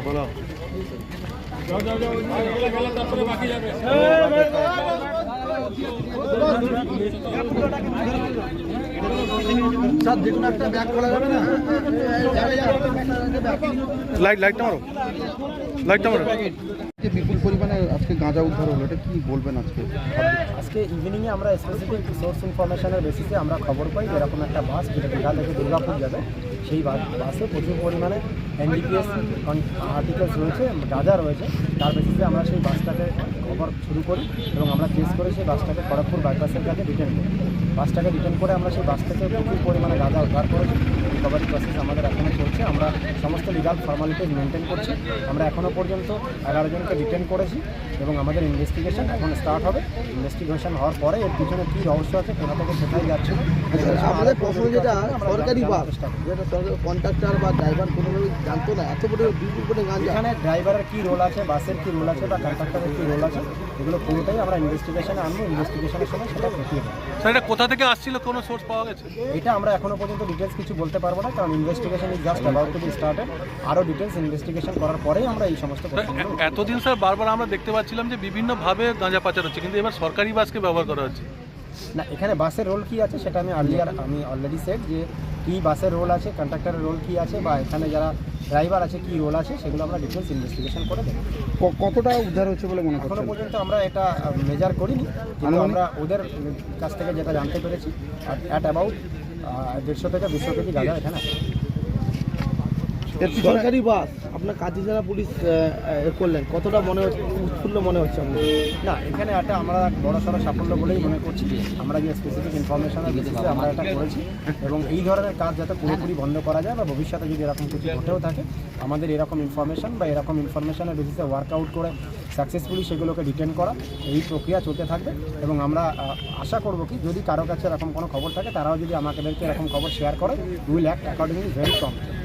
বলো লাইটটা মারো বিপুল পরিমাণে আজকে গাঁজা উদ্ধার হলো, এটা কি বলবেন? আজকে ইভিনিংয়ে আমরা স্পেসিফিক সোর্স ইনফরমেশনের বেসিসে আমরা খবর পাই এরকম একটা বাস যেটা দীঘা থেকে দুর্গাপুর যাবে। সেই বাসে প্রচুর পরিমাণে এনডিপিএস আর্টিকেলস রয়েছে, গাঁজা রয়েছে। তার বেসিসে আমরা সেই বাসটাকে খবর শুরু করি এবং আমরা চেস করে সেই বাসটাকে খড়গপুর বাইপাসের কাছে রিটার্ন করি। বাসটাকে রিটার্ন করে আমরা সেই বাস থেকে প্রচুর পরিমাণে গাঁজা উদ্ধার করেছি। রিকভারি প্রসেস আমাদের এখনও চলছে। আমরা সমস্ত লিগাল ফর্মালিটিস মেনটেন করছি। আমরা এখনও পর্যন্ত 11 জনকে রিটার্ন করেছি এবং আমাদের ইনভেস্টিগেশন এখন স্টার্ট হবে। ইনভেস্টিগেশন হওয়ার পরে এর পিছনে কী রহস্য আছে, কোথা থেকে কোথায় যাচ্ছে। আমাদের প্রশ্ন যেটা সরকারি বাস, যেটা কন্ট্রাক্টর বা ড্রাইভার কোনোভাবে জানতো না এত বড় বিপুল করে গাঁজা, এখানে ড্রাইভারের কী রোল আছে, বাসের কী রোল আছে বা কন্ট্রাক্টরের কী রোল আছে, এগুলো পুরোটাই আমরা ইনভেস্টিগেশনে আনবো। ইনভেস্টিগেশনের সময় সেটা খতিয়ে দেবো। স্যার, এটা কোথা থেকে আসছিল, কোনো সোর্স পাওয়া গেছে? এটা আমরা এখনও পর্যন্ত ডিটেলস কিছু বলতে পারবো না, কারণ investigation is just about to be started. আরও ডিটেলস ইনভেস্টিগেশন করার পরেই আমরা এই সমস্ত প্রশ্নগুলো। এতদিন স্যার বারবার আমরা দেখতে পাচ্ছিলাম যে বিভিন্নভাবে গাঁজা পাচার হচ্ছে, কিন্তু এবার সরকারি বাসকে ব্যবহার করা হচ্ছে না, এখানে বাসের রোল কী আছে সেটা আমি অলরেডি সেট যে কী বাসের রোল আছে, কন্ট্রাক্টরের রোল কী আছে বা এখানে যারা ড্রাইভার আছে কী রোল আছে, সেগুলো আমরা ডিটেলস ইনভেস্টিগেশন করে দেবো। কতটা উদ্ধার হচ্ছে বলে মনে করছেন? এখনও পর্যন্ত আমরা এটা মেজার করিনি, কিন্তু আমরা ওদের কাছ থেকে যেটা জানতে পেরেছি অ্যাট অ্যাবাউট 150 থেকে 200 কেজি গাঁজা এখানে আছে। সরকারি বাস আপনার কাজী জেলা পুলিশ করলেন, কতটা মনে হচ্ছে উৎফুল্ল মনে হচ্ছে আপনার? না, এখানে একটা আমরা বড় সড়ো সাফল্য বলেই মনে করছি। আমরা যে স্পেসিফিক ইনফরমেশনের বেসিসে আমরা এটা করেছি এবং এই ধরনের কাজ যাতে পুরোপুরি বন্ধ করা যায় বা ভবিষ্যতে যদি এরকম কিছু ঘটেও থাকে, আমাদের এরকম ইনফরমেশন বা এরকম ইনফরমেশনের বেসিসে ওয়ার্কআউট করে সাকসেসফুলি সেগুলোকে ডিটেন করা, এই প্রক্রিয়া চলতে থাকবে। এবং আমরা আশা করব কি যদি কারো কাছে এরকম কোনো খবর থাকে, তারাও যদি আমাদেরকে এরকম খবর শেয়ার করে, will act accordingly very promptly.